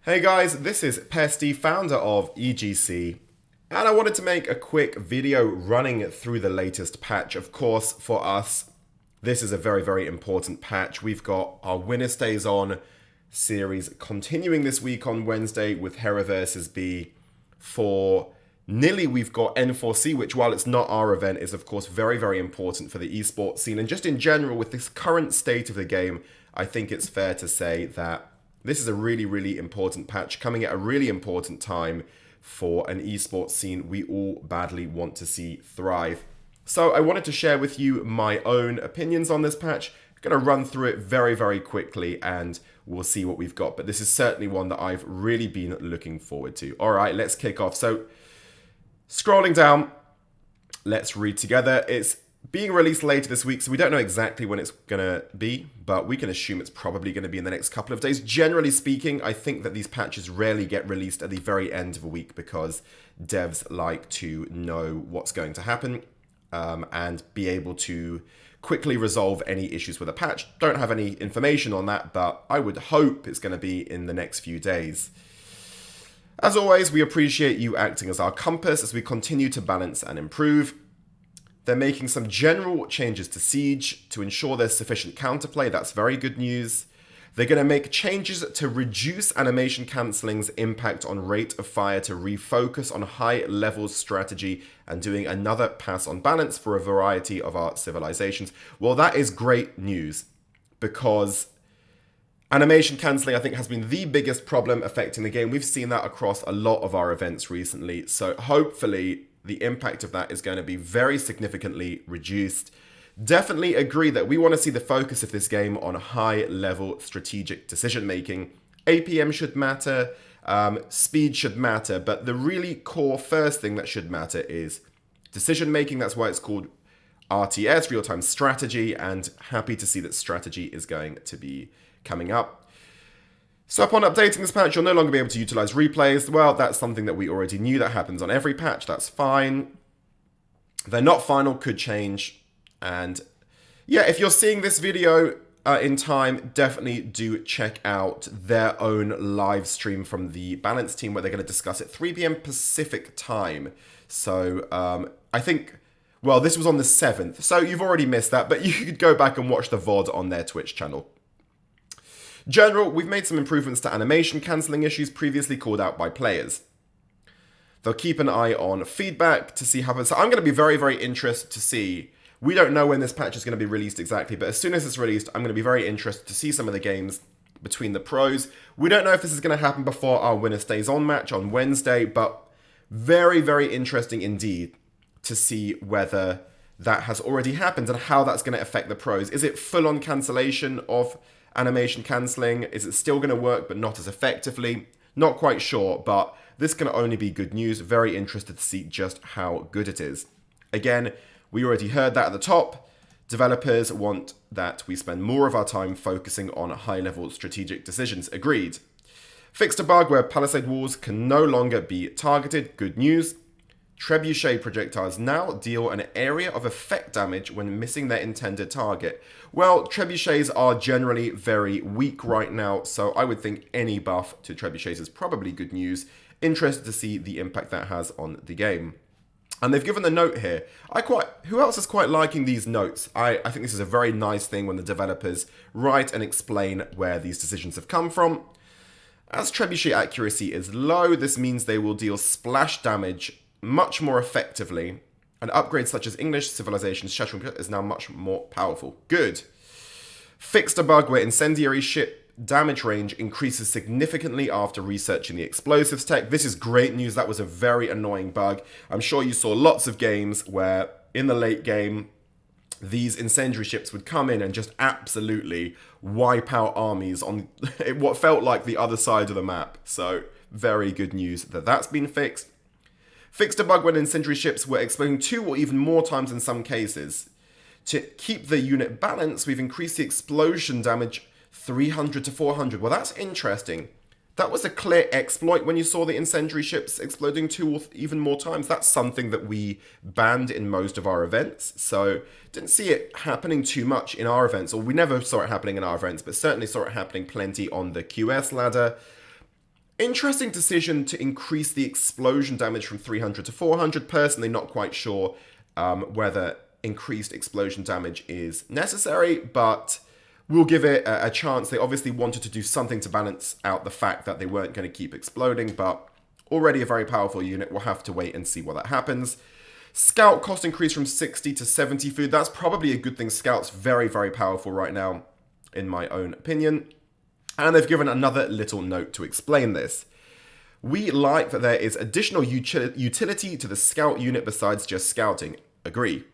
Hey guys, this is Pesti, founder of EGC, and I wanted to make a quick video running through the latest patch. Of course, for us, this is a very important patch. We've got our Winner Stays On series continuing this week on Wednesday with Hera versus B. For Nilly, we've got N4C, which, while it's not our event, is of course very important for the esports scene. And just in general, with this current state of the game, I think it's fair to say that this is a really important patch coming at a really important time for an esports scene we all badly want to see thrive. So I wanted to share with you my own opinions on this patch. I'm going to run through it very quickly and we'll see what we've got. But this is certainly one that I've really been looking forward to. All right, let's kick off. So scrolling down, let's read together. It's being released later this week, so we don't know exactly when it's going to be, but we can assume it's probably going to be in the next couple of days. Generally speaking, I think that these patches rarely get released at the very end of a week because devs like to know what's going to happen and be able to quickly resolve any issues with a patch. Don't have any information on that, but I would hope it's going to be in the next few days. As always, we appreciate you acting as our compass as we continue to balance and improve. They're making some general changes to Siege to ensure there's sufficient counterplay. That's very good news. They're going to make changes to reduce animation cancelling's impact on rate of fire to refocus on high-level strategy and doing another pass on balance for a variety of our civilizations. Well, that is great news because animation cancelling, I think, has been the biggest problem affecting the game. We've seen that across a lot of our events recently. So hopefully the impact of that is going to be very significantly reduced. Definitely agree that we want to see the focus of this game on high-level strategic decision-making. APM should matter, speed should matter, but the really core first thing that should matter is decision-making. That's why it's called RTS, real-time strategy, and happy to see that strategy is going to be coming up. So upon updating this patch, you'll no longer be able to utilize replays. Well, that's something that we already knew. That happens on every patch. That's fine. They're not final, could change. And yeah, if you're seeing this video in time, definitely do check out their own live stream from the Balance team where they're going to discuss it 3 p.m. Pacific time. So I think, well, this was on the 7th. So you've already missed that, but you could go back and watch the VOD on their Twitch channel. General, we've made some improvements to animation cancelling issues previously called out by players. They'll keep an eye on feedback to see how... So I'm going to be very interested to see... We don't know when this patch is going to be released exactly, but as soon as it's released, I'm going to be very interested to see some of the games between the pros. We don't know if this is going to happen before our Winner Stays On match on Wednesday, but very interesting indeed to see whether that has already happened and how that's going to affect the pros. Is it full-on cancellation of animation cancelling? Is it still going to work but not as effectively? Not quite sure, but this can only be good news. Very interested to see just how good it is. Again, we already heard that at the top. Developers want that we spend more of our time focusing on high-level strategic decisions. Agreed. Fixed a bug where palisade walls can no longer be targeted. Good news. Trebuchet projectiles now deal an area of effect damage when missing their intended target. Well, trebuchets are generally very weak right now, so I would think any buff to trebuchets is probably good news. Interested to see the impact that has on the game. And they've given the note here. Who else is quite liking these notes? I think this is a very nice thing when the developers write and explain where these decisions have come from. As trebuchet accuracy is low, this means they will deal splash damage much more effectively, and upgrades such as English Civilization's Shattering is now much more powerful. Good. Fixed a bug where incendiary ship damage range increases significantly after researching the explosives tech. This is great news. That was a very annoying bug. I'm sure you saw lots of games where in the late game these incendiary ships would come in and just absolutely wipe out armies on what felt like the other side of the map. So very good news that that's been fixed. Fixed a bug when incendiary ships were exploding 2 or even more times in some cases. To keep the unit balanced, we've increased the explosion damage 300 to 400. Well, that's interesting. That was a clear exploit when you saw the incendiary ships exploding 2 or even more times. That's something that we banned in most of our events. So didn't see it happening too much in our events, or we never saw it happening in our events, but certainly saw it happening plenty on the QS ladder. Interesting decision to increase the explosion damage from 300 to 400. Personally, not quite sure whether increased explosion damage is necessary, but we'll give it a chance. They obviously wanted to do something to balance out the fact that they weren't going to keep exploding, but already a very powerful unit. We'll have to wait and see what that happens. Scout cost increase from 60 to 70 food. That's probably a good thing. Scout's very, very powerful right now, in my own opinion. And they've given another little note to explain this. We like that there is additional utility to the scout unit besides just scouting. Agree.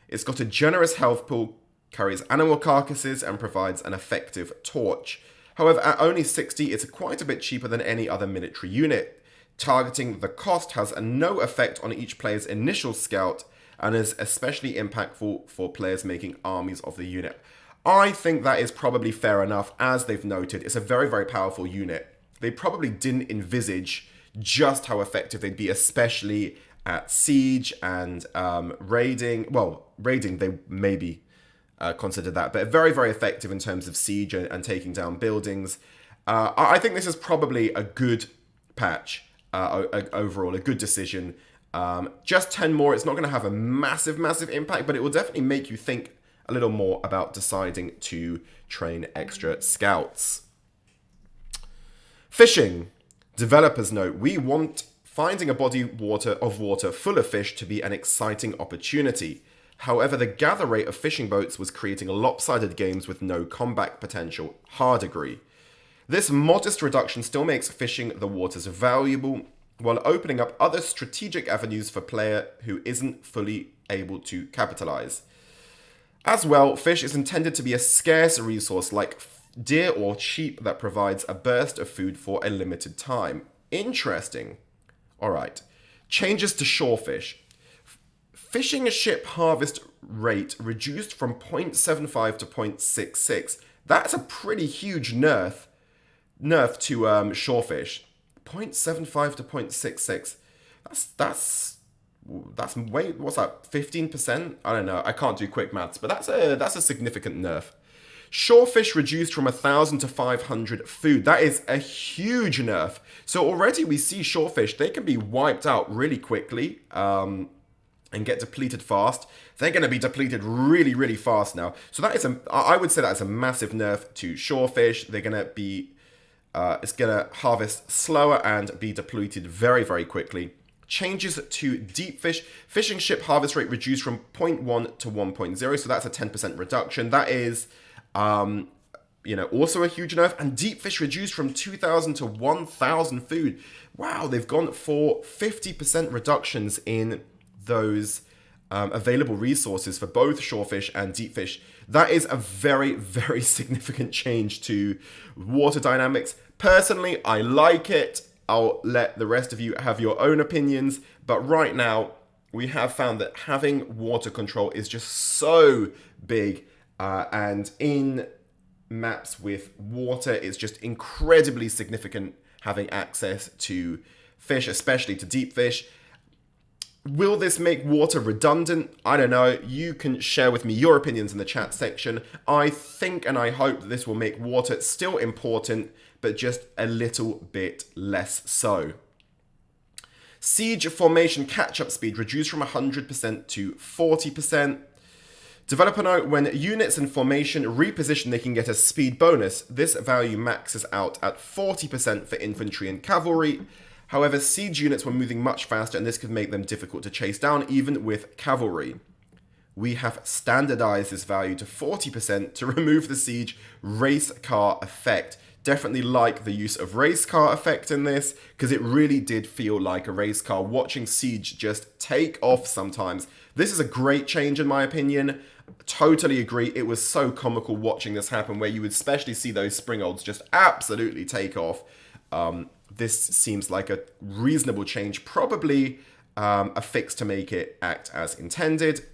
It's got a generous health pool, carries animal carcasses, and provides an effective torch. However, at only 60, it's quite a bit cheaper than any other military unit. Targeting the cost has no effect on each player's initial scout and is especially impactful for players making armies of the unit. I think that is probably fair enough. As they've noted, it's a very, very powerful unit. They probably didn't envisage just how effective they'd be, especially at siege and raiding. Well, raiding, they maybe considered that, but very, very effective in terms of siege and taking down buildings. I think this is probably a good patch. Overall, a good decision. Just 10 more, it's not going to have a massive, massive impact, but it will definitely make you think a little more about deciding to train extra scouts. Fishing. Developers note, we want finding a body of water full of fish to be an exciting opportunity. However, the gather rate of fishing boats was creating lopsided games with no combat potential. Hard agree. This modest reduction still makes fishing the waters valuable, while opening up other strategic avenues for player who isn't fully able to capitalize. As well, fish is intended to be a scarce resource like deer or sheep that provides a burst of food for a limited time. Interesting. Alright. Changes to shorefish. Fishing ship harvest rate reduced from 0.75 to 0.66. That's a pretty huge nerf to shorefish. 0.75 to 0.66. That's way, what's that, 15%? I don't know, I can't do quick maths, but that's a significant nerf. Shorefish reduced from 1,000 to 500 food. That is a huge nerf. So already we see shorefish, they can be wiped out really quickly and get depleted fast. They're going to be depleted really, really fast now. So that is I would say that is a massive nerf to shorefish. They're going to be, it's going to harvest slower and be depleted very, very quickly. Changes to deep fish. Fishing ship harvest rate reduced from 0.1 to 1.0. So that's a 10% reduction. That is, also a huge nerf. And deep fish reduced from 2,000 to 1,000 food. Wow, they've gone for 50% reductions in those available resources for both shorefish and deep fish. That is a very, very significant change to water dynamics. Personally, I like it. I'll let the rest of you have your own opinions. But right now, we have found that having water control is just so big. And in maps with water, it's just incredibly significant having access to fish, especially to deep fish. Will this make water redundant? I don't know. You can share with me your opinions in the chat section. I think and I hope that this will make water still important, but just a little bit less so. Siege formation catch-up speed reduced from 100% to 40%. Developer note, when units in formation reposition, they can get a speed bonus. This value maxes out at 40% for infantry and cavalry. However, siege units were moving much faster, and this could make them difficult to chase down, even with cavalry. We have standardized this value to 40% to remove the siege race car effect. Definitely like the use of race car effect in this, because it really did feel like a race car. Watching siege just take off sometimes. This is a great change in my opinion. Totally agree. It was so comical watching this happen, where you would especially see those springolds just absolutely take off. This seems like a reasonable change, probably a fix to make it act as intended.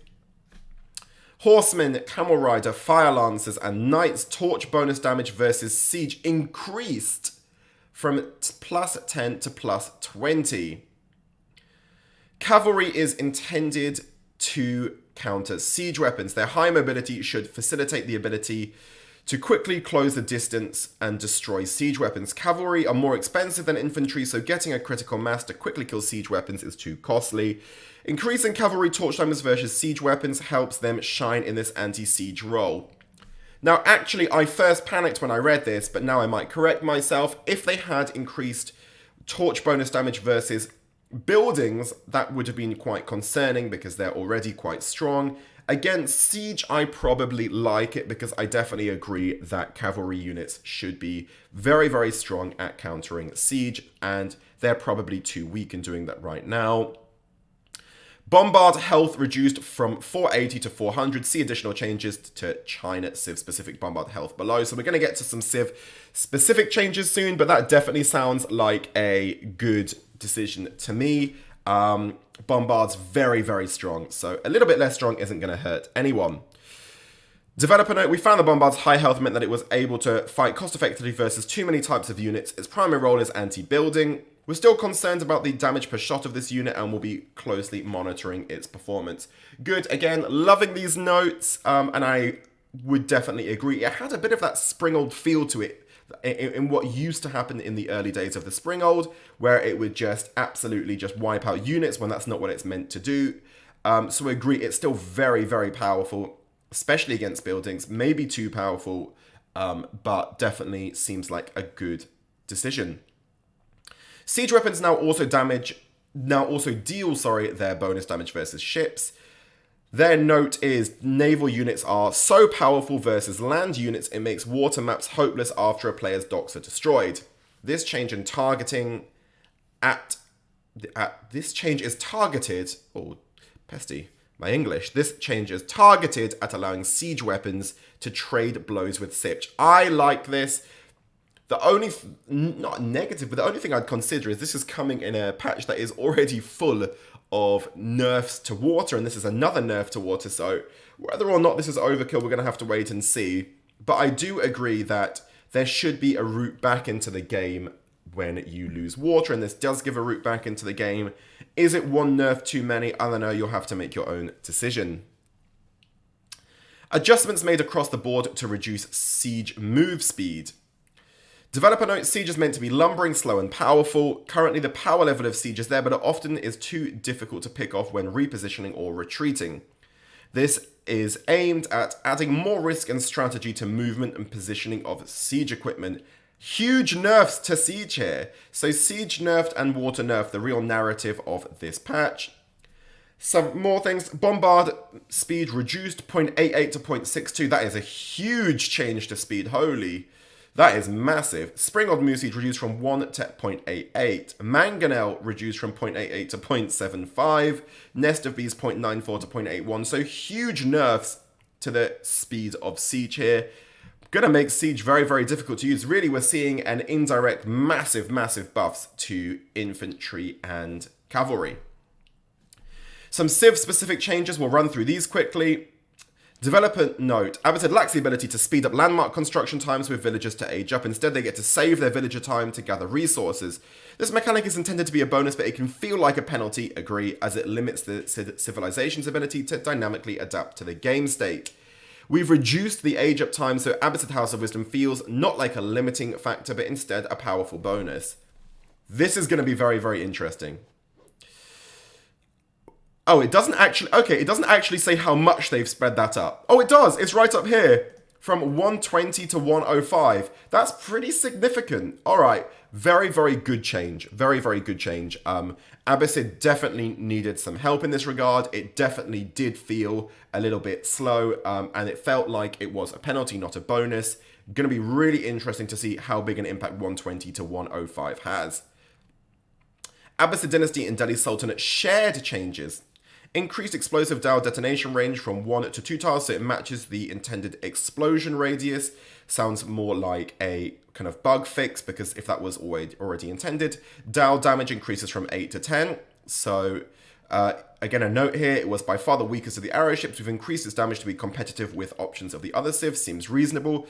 Horsemen, Camel Rider, Fire Lancers, and Knights torch bonus damage versus siege increased from plus 10 to plus 20. Cavalry is intended to counter siege weapons. Their high mobility should facilitate the ability to quickly close the distance and destroy siege weapons. Cavalry are more expensive than infantry, so getting a critical mass to quickly kill siege weapons is too costly. Increasing cavalry torch timers versus siege weapons helps them shine in this anti-siege role. Now, actually, I first panicked when I read this, but now I might correct myself. If they had increased torch bonus damage versus buildings, that would have been quite concerning because they're already quite strong. Against siege, I probably like it because I definitely agree that cavalry units should be very, very strong at countering siege, and they're probably too weak in doing that right now. Bombard health reduced from 480 to 400. See additional changes to China Civ-specific Bombard health below. So we're going to get to some Civ-specific changes soon, but that definitely sounds like a good decision to me. Bombard's very, very strong, so a little bit less strong isn't going to hurt anyone. Developer note, we found the Bombard's high health meant that it was able to fight cost-effectively versus too many types of units. Its primary role is anti-building. We're still concerned about the damage per shot of this unit and will be closely monitoring its performance. Good, again, loving these notes, and I would definitely agree. It had a bit of that Springold feel to it in what used to happen in the early days of the Springold, where it would just absolutely just wipe out units when that's not what it's meant to do. So I agree, it's still very, very powerful, especially against buildings, maybe too powerful, but definitely seems like a good decision. Siege weapons now also deal their bonus damage versus ships. Their note is naval units are so powerful versus land units it makes water maps hopeless after a player's docks are destroyed. This change in targeting this change is targeted, or Pesti, my English. This change is targeted at allowing siege weapons to trade blows with Sipch. I like this. The only, not negative, but the only thing I'd consider is this is coming in a patch that is already full of nerfs to water, and this is another nerf to water, so whether or not this is overkill, we're going to have to wait and see. But I do agree that there should be a route back into the game when you lose water, and this does give a route back into the game. Is it one nerf too many? I don't know, you'll have to make your own decision. Adjustments made across the board to reduce siege move speed. Developer notes, siege is meant to be lumbering, slow and powerful. Currently the power level of siege is there, but it often is too difficult to pick off when repositioning or retreating. This is aimed at adding more risk and strategy to movement and positioning of siege equipment. Huge nerfs to siege here. So siege nerfed and water nerfed, the real narrative of this patch. Some more things. Bombard speed reduced 0.88 to 0.62. That is a huge change to speed. Holy. That is massive. Springold move speed reduced from 1 to 0.88. Mangonel reduced from 0.88 to 0.75. Nest of Bees 0.94 to 0.81. So huge nerfs to the speed of siege here. Gonna make siege very, very difficult to use. Really, we're seeing an indirect massive, massive buffs to infantry and cavalry. Some Civ-specific changes, we'll run through these quickly. Developer note, Abbasid lacks the ability to speed up landmark construction times with villagers to age up. Instead, they get to save their villager time to gather resources. This mechanic is intended to be a bonus, but it can feel like a penalty, agree, as it limits the civilization's ability to dynamically adapt to the game state. We've reduced the age up time, so Abbasid House of Wisdom feels not like a limiting factor, but instead a powerful bonus. This is going to be very, very interesting. Oh, it doesn't actually say how much they've spread that up. Oh, it does. It's right up here. From 120 to 105. That's pretty significant. All right. Very, very good change. Very, very good change. Abbasid definitely needed some help in this regard. It definitely did feel a little bit slow, and it felt like it was a penalty, not a bonus. Going to be really interesting to see how big an impact 120 to 105 has. Abbasid Dynasty and Delhi Sultanate shared changes. Increased explosive dial detonation range from 1 to 2 tiles, so it matches the intended explosion radius. Sounds more like a kind of bug fix, because if that was already intended. Dial damage increases from 8 to 10. So, again, a note here, it was by far the weakest of the arrow ships. We've increased its damage to be competitive with options of the other civs. Seems reasonable.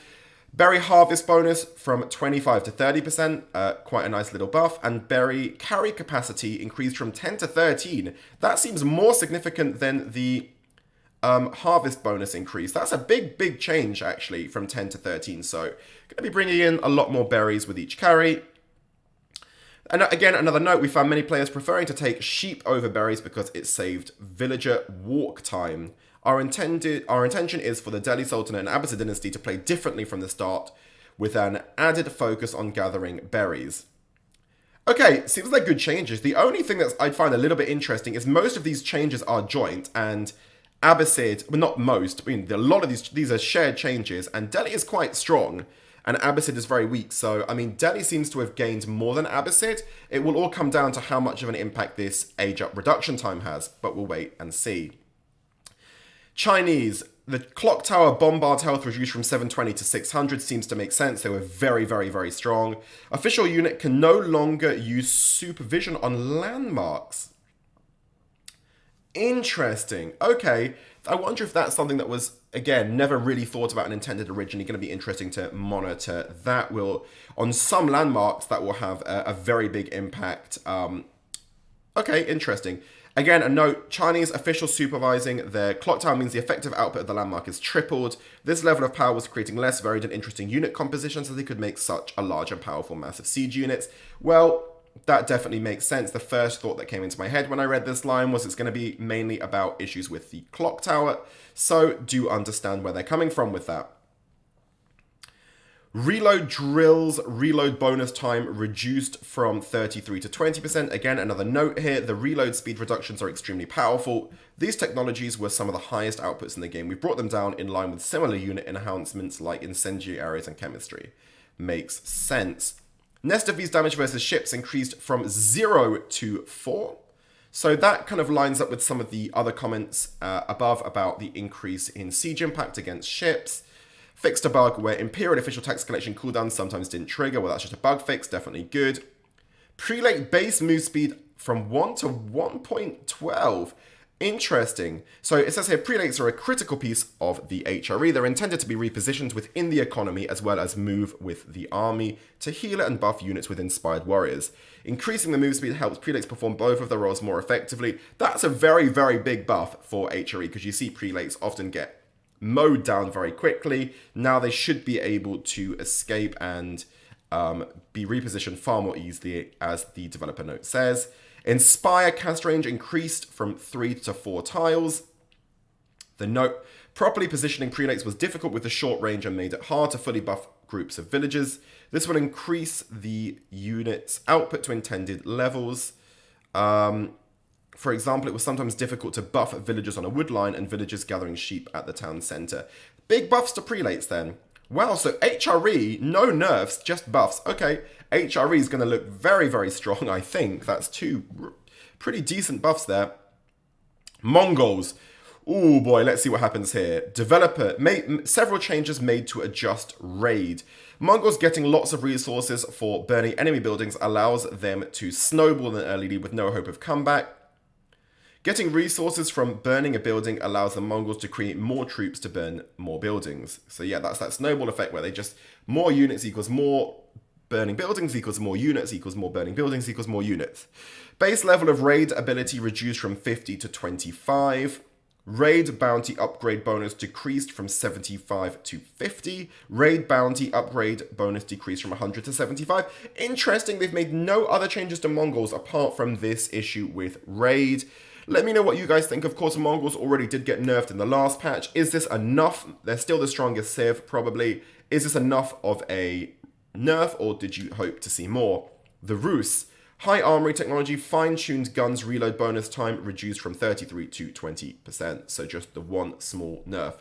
Berry harvest bonus from 25 to 30%, quite a nice little buff. And berry carry capacity increased from 10 to 13. That seems more significant than the harvest bonus increase. That's a big change, actually, from 10 to 13. So, going to be bringing in a lot more berries with each carry. And again, another note, we found many players preferring to take sheep over berries because it saved villager walk time. Our intention is for the Delhi Sultanate and Abbasid dynasty to play differently from the start, with an added focus on gathering berries. Okay, seems like good changes. The only thing that I'd find a little bit interesting is most of these changes are joint, and Abbasid, well, not most, I mean, a lot of these are shared changes, and Delhi is quite strong, and Abbasid is very weak. So, I mean, Delhi seems to have gained more than Abbasid. It will all come down to how much of an impact this age-up reduction time has, but we'll wait and see. Chinese, the clock tower bombard health reduced from 720 to 600 seems to make sense. They were very strong. Official unit can no longer use supervision on landmarks. Interesting. Okay. I wonder if that's something that was, again, never really thought about and intended originally. Going to be interesting to monitor. That will, on some landmarks, that will have a very big impact. Okay, interesting. Again, a note, Chinese officials supervising their clock tower means the effective output of the landmark is tripled. This level of power was creating less varied and interesting unit compositions so they could make such a large and powerful massive siege units. Well, that definitely makes sense. The first thought that came into my head when I read this line was it's going to be mainly about issues with the clock tower. So do understand where they're coming from with that. Reload drills, reload bonus time reduced from 33 to 20%. Again, another note here, the reload speed reductions are extremely powerful. These technologies were some of the highest outputs in the game. We brought them down in line with similar unit enhancements like incendiary arrows and chemistry. Makes sense. Nest of these damage versus ships increased from 0 to 4. So that kind of lines up with some of the other comments above about the increase in siege impact against ships. Fixed a bug where Imperial official tax collection cooldowns sometimes didn't trigger. Well, that's just a bug fix. Definitely good. Prelate base move speed from 1 to 1.12. Interesting. So it says here, prelates are a critical piece of the HRE. They're intended to be repositioned within the economy as well as move with the army to heal and buff units with inspired warriors. Increasing the move speed helps prelates perform both of their roles more effectively. That's a very big buff for HRE because you see prelates often get mowed down very quickly. Now they should be able to escape and be repositioned far more easily, as the developer note says. Inspire cast range increased from 3 to 4 tiles. The note, properly positioning prelates was difficult with the short range and made it hard to fully buff groups of villagers. This will increase the unit's output to intended levels. For example, it was sometimes difficult to buff villagers on a wood line and villagers gathering sheep at the town centre. Big buffs to prelates then. Wow, so HRE, no nerfs, just buffs. Okay, HRE is going to look very strong, I think. That's two pretty decent buffs there. Mongols. Oh boy, let's see what happens here. Developer made several changes made to adjust raid. Mongols getting lots of resources for burning enemy buildings allows them to snowball in early lead with no hope of comeback. Getting resources from burning a building allows the Mongols to create more troops to burn more buildings. So yeah, that's that snowball effect where they just, more units equals more burning buildings equals more units equals more burning buildings equals more units. Base level of raid ability reduced from 50 to 25. Raid bounty upgrade bonus decreased from 75 to 50. Raid bounty upgrade bonus decreased from 100 to 75. Interesting, they've made no other changes to Mongols apart from this issue with raid. Let me know what you guys think. Of course, Mongols already did get nerfed in the last patch. Is this enough? They're still the strongest civ, probably. Is this enough of a nerf, or did you hope to see more? The Rus. High armory technology, fine-tuned guns reload bonus time reduced from 33 to 20%. So just the one small nerf.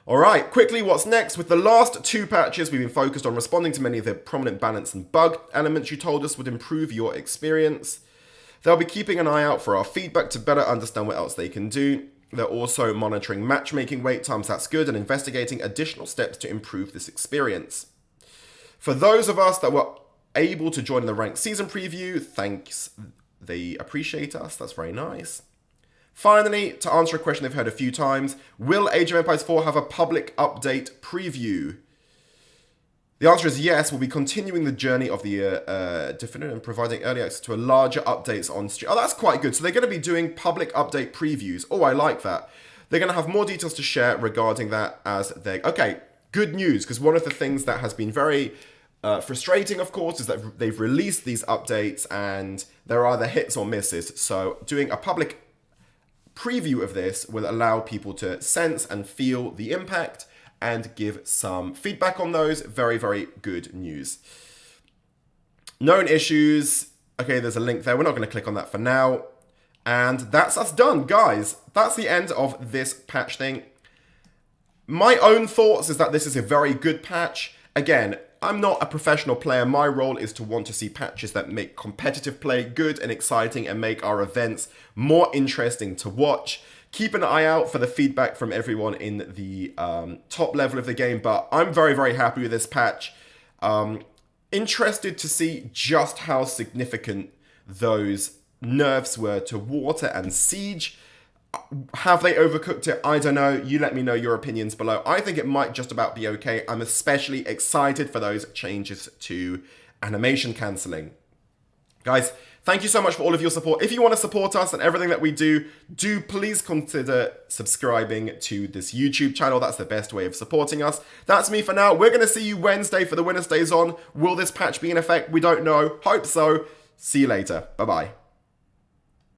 Alright, quickly, what's next? With the last two patches, we've been focused on responding to many of the prominent balance and bug elements you told us would improve your experience. They'll be keeping an eye out for our feedback to better understand what else they can do. They're also monitoring matchmaking wait times, that's good, and investigating additional steps to improve this experience. For those of us that were able to join the ranked season preview, thanks. They appreciate us, that's very nice. Finally, to answer a question they've heard a few times, will Age of Empires 4 have a public update preview? The answer is yes. We'll be continuing the journey of the Definitive and providing early access to a larger updates on stream. Oh, that's quite good. So they're going to be doing public update previews. Oh, I like that. They're going to have more details to share regarding that as they... Okay, good news, because one of the things that has been very frustrating, of course, is that they've released these updates and there are either hits or misses. So doing a public preview of this will allow people to sense and feel the impact and give some feedback on those. Very, very good news. Known issues. Okay, there's a link there. We're not going to click on that for now. And that's us done, guys. That's the end of this patch thing. My own thoughts is that this is a very good patch. Again, I'm not a professional player. My role is to want to see patches that make competitive play good and exciting and make our events more interesting to watch. Keep an eye out for the feedback from everyone in the top level of the game, but I'm very, very happy with this patch. Interested to see just how significant those nerfs were to water and siege. Have they overcooked it? I don't know. You let me know your opinions below. I think it might just about be okay. I'm especially excited for those changes to animation cancelling. Guys, thank you so much for all of your support. If you want to support us and everything that we do, please consider subscribing to this YouTube channel. That's the best way of supporting us. That's me for now. We're going to see you Wednesday for the Winner Stays On. Will this patch be in effect? We don't know. Hope so. See you later. Bye-bye.